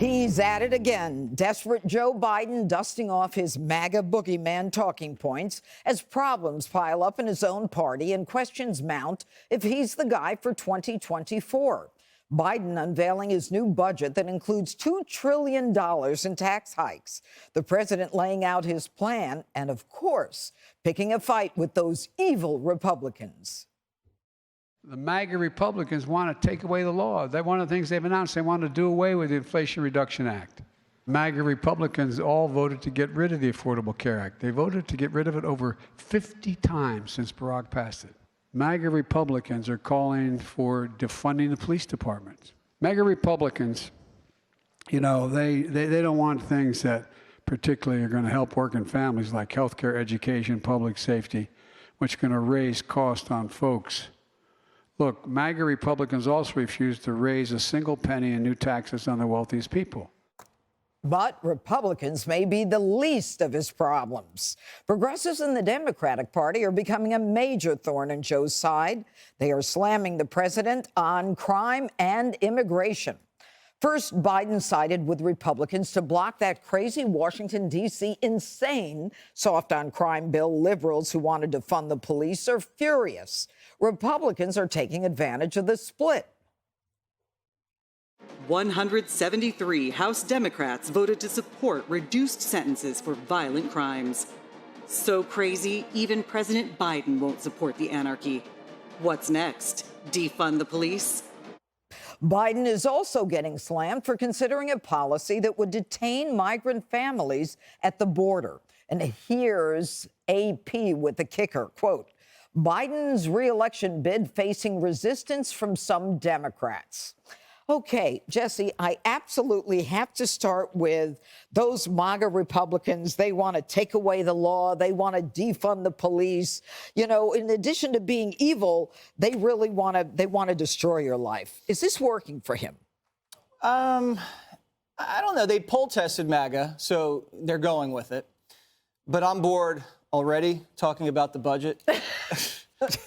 He's at it again. Desperate Joe Biden dusting off his MAGA boogeyman talking points as problems pile up in his own party and questions mount if he's the guy for 2024. Biden unveiling his new budget that includes $2 trillion in tax hikes. The president laying out his plan and, of course, picking a fight with those evil Republicans. The MAGA Republicans want to take away the law. One of the things they've announced, they want to do away with the Inflation Reduction Act. MAGA Republicans all voted to get rid of the Affordable Care Act. They voted to get rid of it over 50 times since Barack passed it. MAGA Republicans are calling for defunding the police departments. MAGA Republicans, you know, they don't want things that particularly are going to help working families like healthcare, education, public safety, which are going to raise costs on folks. Look, MAGA Republicans also refuse to raise a single penny in new taxes on the wealthiest people. But Republicans may be the least of his problems. Progressives in the Democratic Party are becoming a major thorn in Joe's side. They are slamming the president on crime and immigration. First, Biden sided with Republicans to block that crazy Washington, D.C. insane soft-on-crime bill. Liberals who wanted to fund the police are furious. Republicans are taking advantage of the split. 173 House Democrats voted to support reduced sentences for violent crimes. So crazy, even President Biden won't support the anarchy. What's next? Defund the police? Biden is also getting slammed for considering a policy that would detain migrant families at the border. And here's AP with the kicker, quote, Biden's re-election bid facing resistance from some Democrats. Okay, Jesse, I absolutely have to start with those MAGA Republicans. They want to take away the law. They want to defund the police. You know, in addition to being evil, they really want to destroy your life. Is this working for him? I don't know. They poll tested MAGA, so they're going with it. But I'm bored already talking about the budget.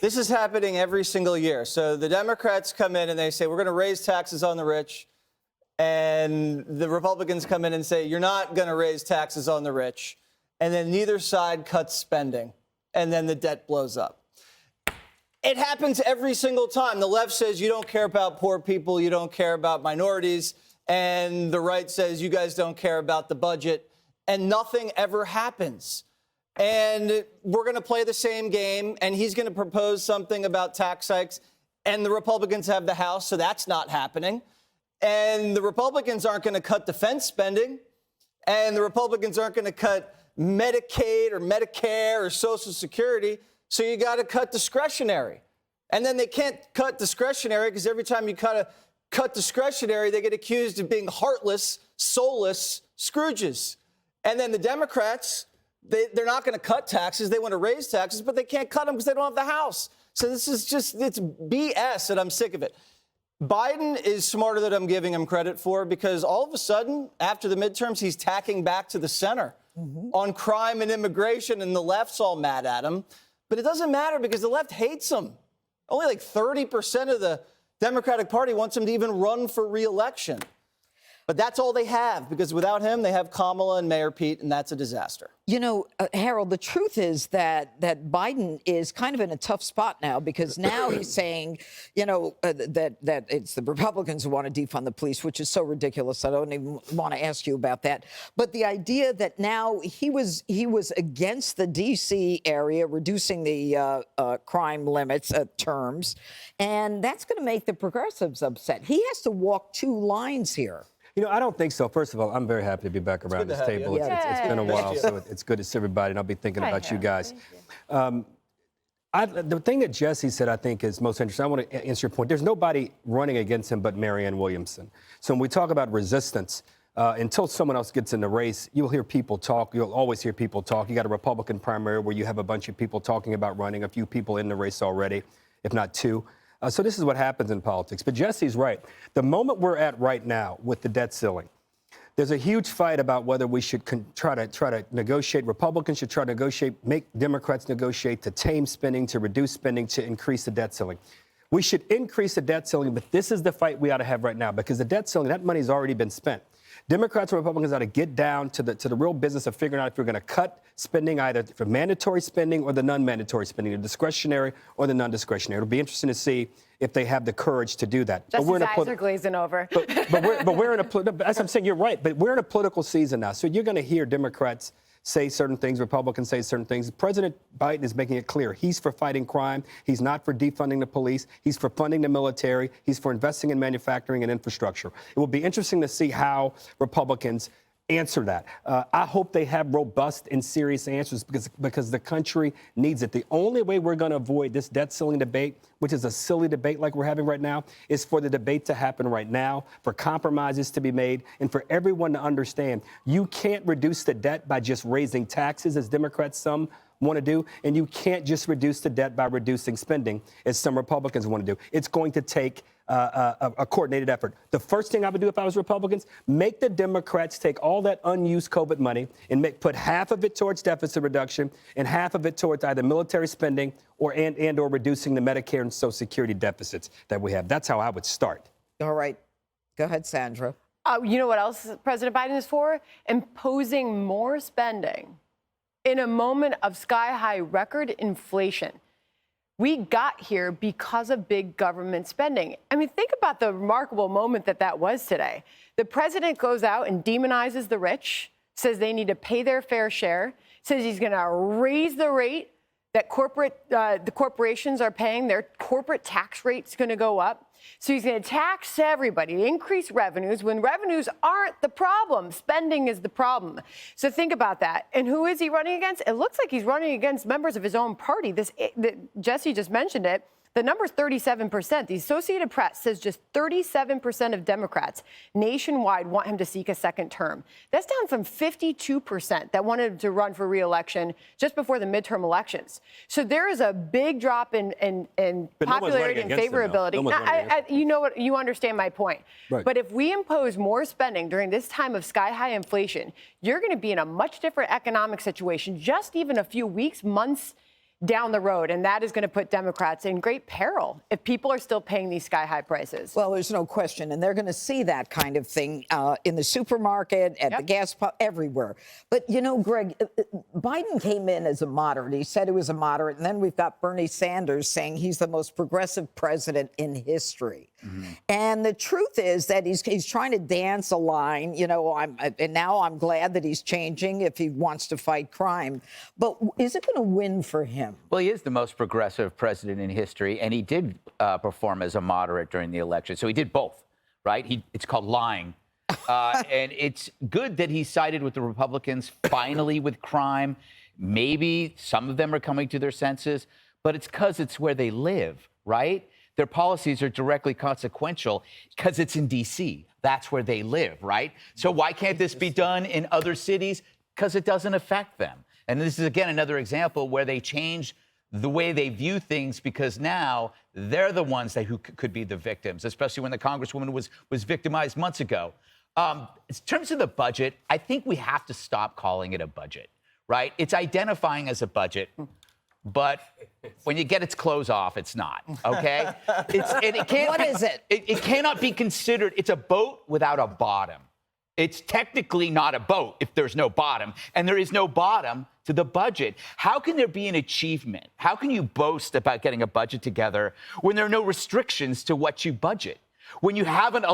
This is happening every single year. So the Democrats come in and they say, we're going to raise taxes on the rich. And the Republicans come in and say, you're not going to raise taxes on the rich. And then neither side cuts spending. And then the debt blows up. It happens every single time. The left says, you don't care about poor people. You don't care about minorities. And the right says, you guys don't care about the budget. And nothing ever happens. And we're going to play the same game, and he's going to propose something about tax hikes, and the Republicans have the House, so that's not happening. And the Republicans aren't going to cut defense spending, and the Republicans aren't going to cut Medicaid or Medicare or Social Security, so you got to cut discretionary. And then they can't cut discretionary because every time you cut discretionary, they get accused of being heartless, soulless Scrooges. And then the Democrats, they're not going to cut taxes. They want to raise taxes, but they can't cut them because they don't have the House. So this is just, it's BS, and I'm sick of it. Biden is smarter than I'm giving him credit for because all of a sudden, after the midterms, he's tacking back to the center on crime and immigration, and the left's all mad at him. But it doesn't matter because the left hates him. Only like 30% of the Democratic Party wants him to even run for re-election. But that's all they have, because without him, they have Kamala and Mayor Pete, and that's a disaster. You know, Harold, the truth is that Biden is kind of in a tough spot now, because now he's saying, you know, that it's the Republicans who want to defund the police, which is so ridiculous. I don't even want to ask you about that. But the idea that now he was against the D.C. area, reducing the crime limits terms, and that's going to make the progressives upset. He has to walk two lines here. You know, I don't think so. First of all, I'm very happy to be back around this table. It's been a while, so it's good to see everybody, and I'll be thinking about you guys. The thing that Jesse said, I think, is most interesting. I want to answer your point. There's nobody running against him but Marianne Williamson. So when we talk about resistance, until someone else gets in the race, you'll hear people talk. You'll always hear people talk. You got a Republican primary where you have a bunch of people talking about running, a few people in the race already, if not two. So this is what happens in politics. But Jesse's right. The moment we're at right now with the debt ceiling, there's a huge fight about whether we should try to negotiate. Republicans should try to negotiate, make Democrats negotiate to tame spending, to reduce spending, to increase the debt ceiling. We should increase the debt ceiling, but this is the fight we ought to have right now, because the debt ceiling, that money's already been spent. Democrats and Republicans ought to get down to the real business of figuring out if you're going to cut spending, either for mandatory spending or the non-mandatory spending, the discretionary or the non-discretionary. It'll be interesting to see if they have the courage to do that. Just his eyes are glazing over. But we're in a, as I'm saying, you're right, but we're in a political season now. So you're going to hear Democrats say certain things, Republicans say certain things. President Biden is making it clear he's for fighting crime. He's not for defunding the police. He's for funding the military. He's for investing in manufacturing and infrastructure. It will be interesting to see how Republicans answer that. I hope they have robust and serious answers because the country needs it. The only way we're going to avoid this debt ceiling debate, which is a silly debate like we're having right now, is for the debate to happen right now, for compromises to be made, and for everyone to understand you can't reduce the debt by just raising taxes, as Democrats some want to do, and you can't just reduce the debt by reducing spending, as some Republicans want to do. It's going to take a coordinated effort. The first thing I would do if I was Republicans, make the Democrats take all that unused COVID money and put half of it towards deficit reduction and half of it towards either military spending or reducing the Medicare and Social Security deficits that we have. That's how I would start. All right. Go ahead, Sandra. You know what else President Biden is for? Imposing more spending in a moment of sky-high record inflation. We got here because of big government spending. I mean, think about the remarkable moment that was today. The president goes out and demonizes the rich, says they need to pay their fair share, says he's going to raise the rate that the corporations are paying. Their corporate tax rate's going to go up. So he's going to tax everybody, increase revenues when revenues aren't the problem. Spending is the problem. So think about that. And who is he running against? It looks like he's running against members of his own party. Jesse just mentioned it. The number's 37%. The Associated Press says just 37% of Democrats nationwide want him to seek a second term. That's down from 52% that wanted him to run for re-election just before the midterm elections. So there is a big drop in popularity and favorability. You know what? You understand my point. Right. But if we impose more spending during this time of sky-high inflation, you're going to be in a much different economic situation just even a few weeks, months down the road, and that is going to put Democrats in great peril if people are still paying these sky-high prices. Well, there's no question, and they're going to see that kind of thing in the supermarket, at the gas pump, everywhere. But, you know, Greg, Biden came in as a moderate. He said he was a moderate, and then we've got Bernie Sanders saying he's the most progressive president in history. Mm-hmm. And the truth is that he's trying to dance a line, you know, and now I'm glad that he's changing if he wants to fight crime. But is it going to win for him? Well, he is the most progressive president in history, and he did perform as a moderate during the election. So he did both, right? It's called lying. And it's good that he sided with the Republicans, finally, with crime. Maybe some of them are coming to their senses, but it's because it's where they live, right? Their policies are directly consequential because it's in D.C. That's where they live, right? So why can't this be done in other cities? Because it doesn't affect them. And this is, again, another example where they change the way they view things because now they're the ones who could be the victims, especially when the Congresswoman was victimized months ago. In terms of the budget, I think we have to stop calling it a budget, right? It's identifying as a budget. But when you get its clothes off, it's not, okay? What is it? It cannot be considered, it's a boat without a bottom. It's technically not a boat if there's no bottom, and there is no bottom to the budget. How can there be an achievement? How can you boast about getting a budget together when there are no restrictions to what you budget? When you haven't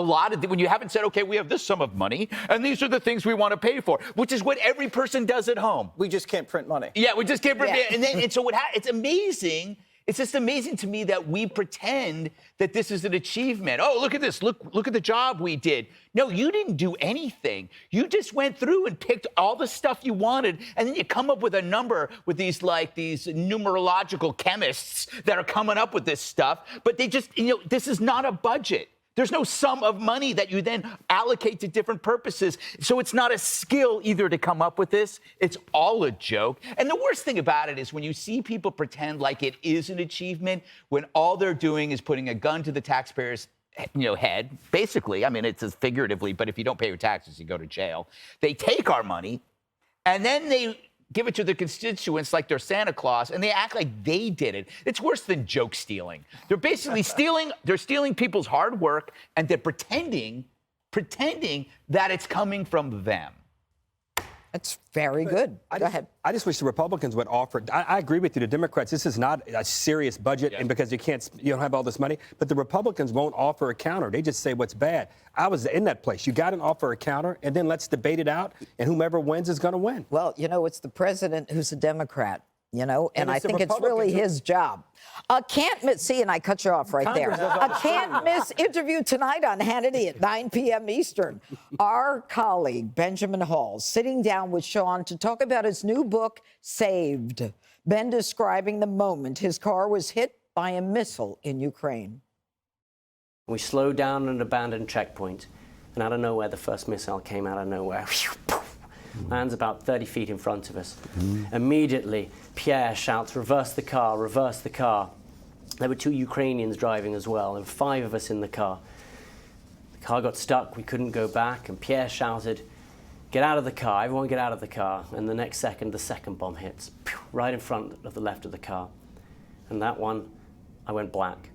when you haven't said, okay, we have this sum of money, and these are the things we want to pay for, which is what every person does at home. We just can't print money. Yeah, we just can't print money. And so it's amazing. It's just amazing to me that we pretend that this is an achievement. Oh, look at this. Look at the job we did. No, you didn't do anything. You just went through and picked all the stuff you wanted, and then you come up with a number with these numerological chemists that are coming up with this stuff. But they just, this is not a budget. There's no sum of money that you then allocate to different purposes. So it's not a skill either to come up with this. It's all a joke. And the worst thing about it is when you see people pretend like it is an achievement, when all they're doing is putting a gun to the taxpayer's head, basically. I mean, it's figuratively, but if you don't pay your taxes, you go to jail. They take our money, and then they give it to the constituents like they're Santa Claus, and they act like they did it. It's worse than joke stealing. They're basically stealing people's hard work, and they're pretending pretending that it's coming from them. That's very good. Go ahead. I just wish the Republicans would offer. I agree with you. The Democrats, this is not a serious budget, and because you don't have all this money. But the Republicans won't offer a counter. They just say what's bad. I was in that place. You got to offer a counter, and then let's debate it out, and whomever wins is going to win. Well, it's the president who's a Democrat, and I think it's really his job. Can't miss, and I cut you off right there. A can't miss interview tonight on Hannity at 9 p.m. Eastern. Our colleague, Benjamin Hall, sitting down with Sean to talk about his new book, Saved. Ben describing the moment his car was hit by a missile in Ukraine. We slowed down at an abandoned checkpoint, and out of nowhere, the first missile came out of nowhere. Lands about 30 feet in front of us. Immediately, Pierre shouts, reverse the car, reverse the car. There were 2 Ukrainians driving as well. There were 5 of us in the car. The car got stuck, we couldn't go back, and Pierre shouted, get out of the car, everyone get out of the car. And the next second, the second bomb hits, right in front of the left of the car. And that one, I went black.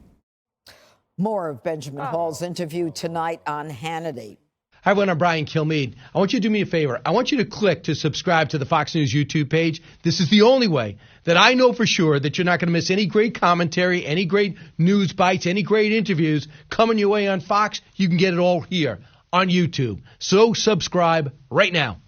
More of Benjamin Hall's interview tonight on Hannity. Hi, everyone. I'm Brian Kilmeade. I want you to do me a favor. I want you to click to subscribe to the Fox News YouTube page. This is the only way that I know for sure that you're not going to miss any great commentary, any great news bites, any great interviews coming your way on Fox. You can get it all here on YouTube. So subscribe right now.